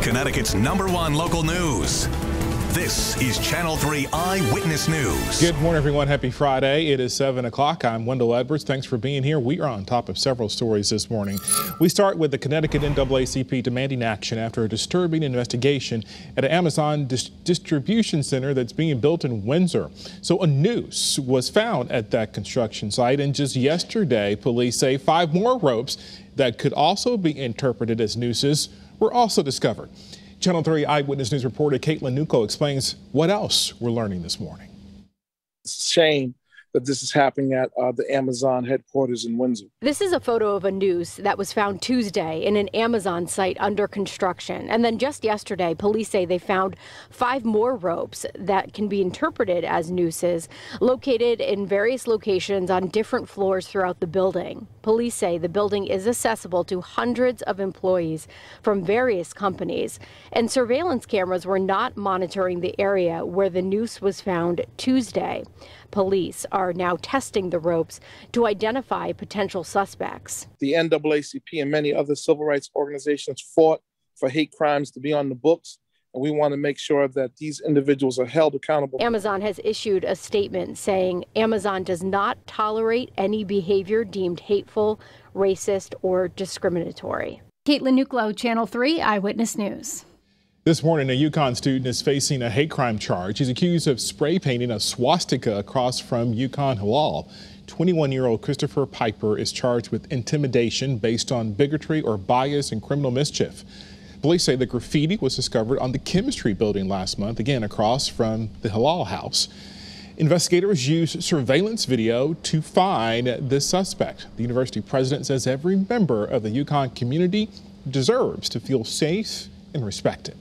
Connecticut's #1 local news. This is Channel 3 Eyewitness News. Good morning, everyone. Happy Friday. It is 7 o'clock. I'm Wendell Edwards. Thanks for being here. We are on top of several stories this morning. We start with the Connecticut NAACP demanding action after a disturbing investigation at an Amazon distribution center that's being built in Windsor. So a noose was found at that construction site, and just yesterday, police say 5 more ropes that could also be interpreted as nooses were also discovered. Channel 3 Eyewitness News reporter Caitlin Nucco explains what else we're learning this morning. It's a shame that this is happening at the Amazon headquarters in Windsor. This is a photo of a noose that was found Tuesday in an Amazon site under construction. And then just yesterday, police say they found 5 more ropes that can be interpreted as nooses located in various locations on different floors throughout the building. Police say the building is accessible to hundreds of employees from various companies, and surveillance cameras were not monitoring the area where the noose was found Tuesday. Police are now testing the ropes to identify potential suspects. The NAACP and many other civil rights organizations fought for hate crimes to be on the books, and we want to make sure that these individuals are held accountable. Amazon has issued a statement saying Amazon does not tolerate any behavior deemed hateful, racist, or discriminatory. Caitlin Nucco, Channel 3 Eyewitness News. This morning, a UConn student is facing a hate crime charge. He's accused of spray painting a swastika across from UConn Hallel. 21-year-old Christopher Piper is charged with intimidation based on bigotry or bias and criminal mischief. Police say the graffiti was discovered on the chemistry building last month, again across from the Hallel house. Investigators used surveillance video to find the suspect. The university president says every member of the UConn community deserves to feel safe and respected.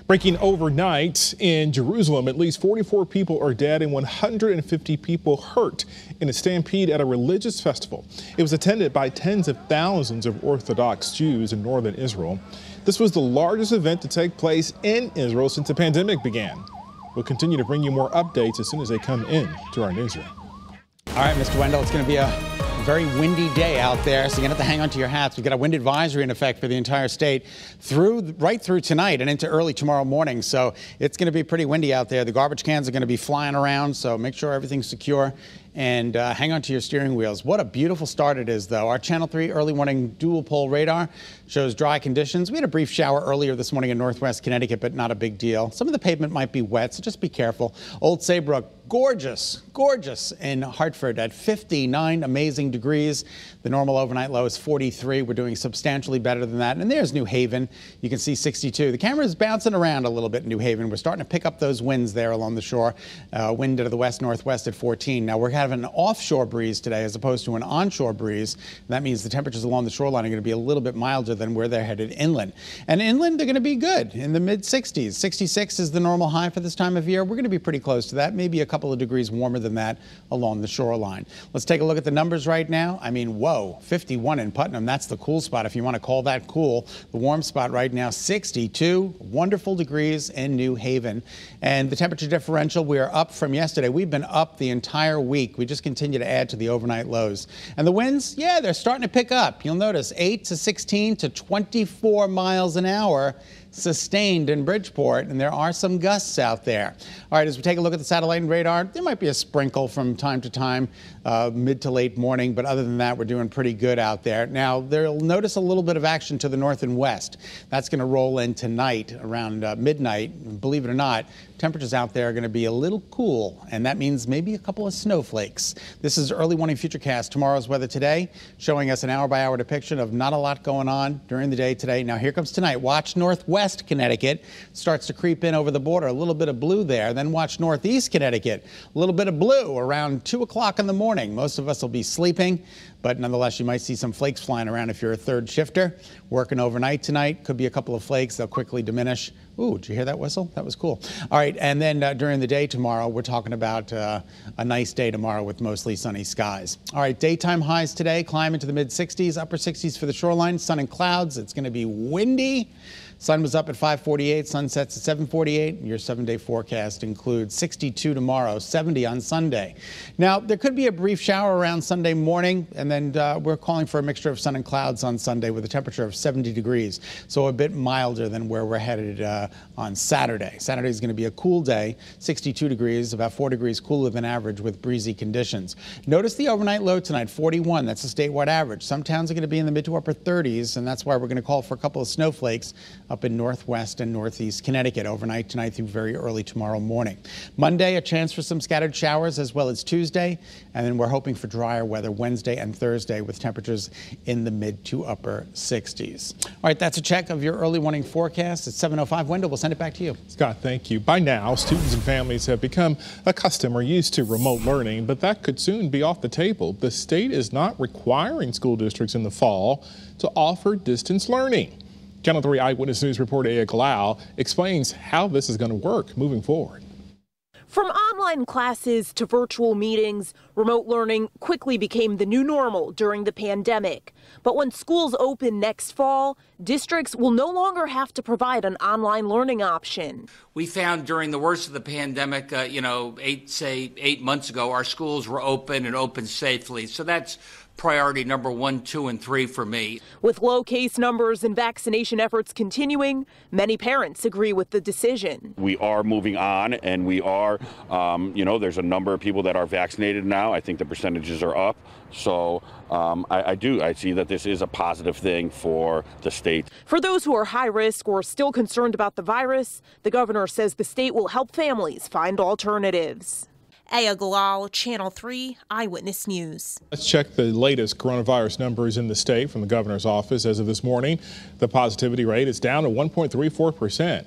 Breaking overnight in Jerusalem, at least 44 people are dead and 150 people hurt in a stampede at a religious festival. It was attended by tens of thousands of Orthodox Jews in northern Israel. This was the largest event to take place in Israel since the pandemic began. We'll continue to bring you more updates as soon as they come in to our newsroom. All right, Mr. Wendell, it's going to be a very windy day out there, so you're going to have to hang on to your hats. We've got a wind advisory in effect for the entire state right through tonight and into early tomorrow morning. So it's going to be pretty windy out there. The garbage cans are going to be flying around, so make sure everything's secure and hang on to your steering wheels. What a beautiful start it is, though. Our Channel 3 early morning dual pole radar shows dry conditions. We had a brief shower earlier this morning in northwest Connecticut, but not a big deal. Some of the pavement might be wet, so just be careful. Old Saybrook, gorgeous, gorgeous in Hartford at 59 amazing degrees. The normal overnight low is 43. We're doing substantially better than that. And there's New Haven. You can see 62. The camera is bouncing around a little bit in New Haven. We're starting to pick up those winds there along the shore. Wind to the west-northwest at 14. Now, we're having an offshore breeze today as opposed to an onshore breeze. That means the temperatures along the shoreline are going to be a little bit milder than where they're headed inland. And inland, they're going to be good in the mid-60s. 66 is the normal high for this time of year. We're going to be pretty close to that, maybe a couple of degrees warmer than that along the shoreline. Let's take a look at the numbers right now. I mean, whoa, 51 in Putnam. That's the cool spot, if you want to call that cool. The warm spot right now, 62 wonderful degrees in New Haven. And the temperature differential, we are up from yesterday. We've been up the entire week. We just continue to add to the overnight lows. And the winds, yeah, they're starting to pick up. You'll notice 8 to 16 to 24 miles an hour sustained in Bridgeport, and there are some gusts out there. All right, as we take a look at the satellite and radar, there might be a sprinkle from time to time, mid to late morning, but other than that, we're doing pretty good out there. Now, they'll notice a little bit of action to the north and west. That's going to roll in tonight around midnight. Believe it or not, temperatures out there are going to be a little cool, and that means maybe a couple of snowflakes. This is early morning futurecast. Tomorrow's weather today, showing us an hour-by-hour depiction of not a lot going on during the day today. Now, here comes tonight. Watch northwest Connecticut. Starts to creep in over the border. A little bit of blue there. Then watch northeast Connecticut. A little bit of blue around 2 o'clock in the morning. Most of us will be sleeping, but nonetheless, you might see some flakes flying around if you're a third shifter. Working overnight tonight. Could be a couple of flakes. They'll quickly diminish. Ooh, did you hear that whistle? That was cool. All right, and then during the day tomorrow, we're talking about a nice day tomorrow with mostly sunny skies. All right, daytime highs today climb into the mid-60s, upper 60s for the shoreline. Sun and clouds. It's going to be windy. Sun was up at 5:48, sun sets at 7:48. Your 7-day forecast includes 62 tomorrow, 70 on Sunday. Now, there could be a brief shower around Sunday morning, and then then we're calling for a mixture of sun and clouds on Sunday with a temperature of 70 degrees, so a bit milder than where we're headed on Saturday. Saturday is going to be a cool day, 62 degrees, about 4 degrees cooler than average with breezy conditions. Notice the overnight low tonight, 41. That's a statewide average. Some towns are going to be in the mid to upper 30s, and that's why we're going to call for a couple of snowflakes up in northwest and northeast Connecticut overnight tonight through very early tomorrow morning. Monday, a chance for some scattered showers, as well as Tuesday, and then we're hoping for drier weather Wednesday and Thursday with temperatures in the mid to upper 60s. All right, that's a check of your early morning forecast. It's 7:05. Wendell, we'll send it back to you. Scott, thank you. By now, students and families have become accustomed or used to remote learning, but that could soon be off the table. The state is not requiring school districts in the fall to offer distance learning. Channel 3 Eyewitness News reporter Aya Galau explains how this is going to work moving forward. From online classes to virtual meetings, remote learning quickly became the new normal during the pandemic. But when schools open next fall, districts will no longer have to provide an online learning option. We found during the worst of the pandemic, 8 months ago, our schools were open and open safely. So that's priority number 1, 2, and 3 for me. With low case numbers and vaccination efforts continuing, many parents agree with the decision. We are moving on, and we are, there's a number of people that are vaccinated now. I think the percentages are up. So I see that this is a positive thing for the state. For those who are high risk or still concerned about the virus, the governor says the state will help families find alternatives. Aya Galau, Channel 3 Eyewitness News. Let's check the latest coronavirus numbers in the state from the governor's office. As of this morning, the positivity rate is down to 1.34%.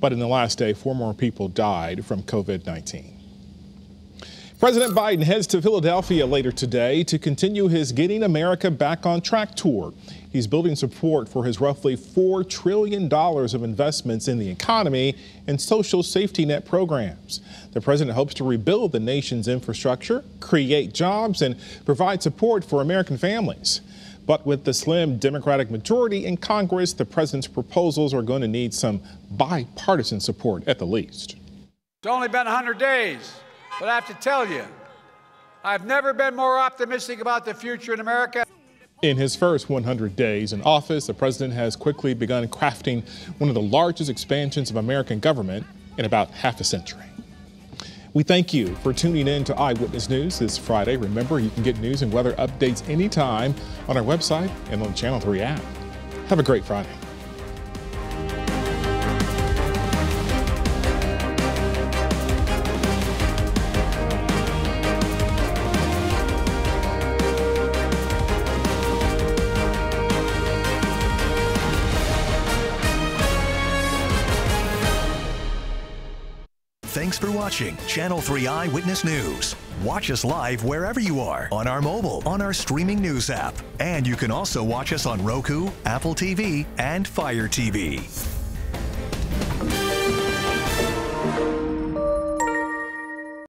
But in the last day, 4 more people died from COVID-19. President Biden heads to Philadelphia later today to continue his Getting America Back on Track tour. He's building support for his roughly $4 trillion of investments in the economy and social safety net programs. The president hopes to rebuild the nation's infrastructure, create jobs, and provide support for American families. But with the slim Democratic majority in Congress, the president's proposals are going to need some bipartisan support at the least. It's only been 100 days. But I have to tell you, I've never been more optimistic about the future in America. In his first 100 days in office, the president has quickly begun crafting one of the largest expansions of American government in about half a century. We thank you for tuning in to Eyewitness News this Friday. Remember, you can get news and weather updates anytime on our website and on the Channel 3 app. Have a great Friday. Thanks for watching Channel 3 Eyewitness News. Watch us live wherever you are on our mobile, on our streaming news app. And you can also watch us on Roku, Apple TV, and Fire TV.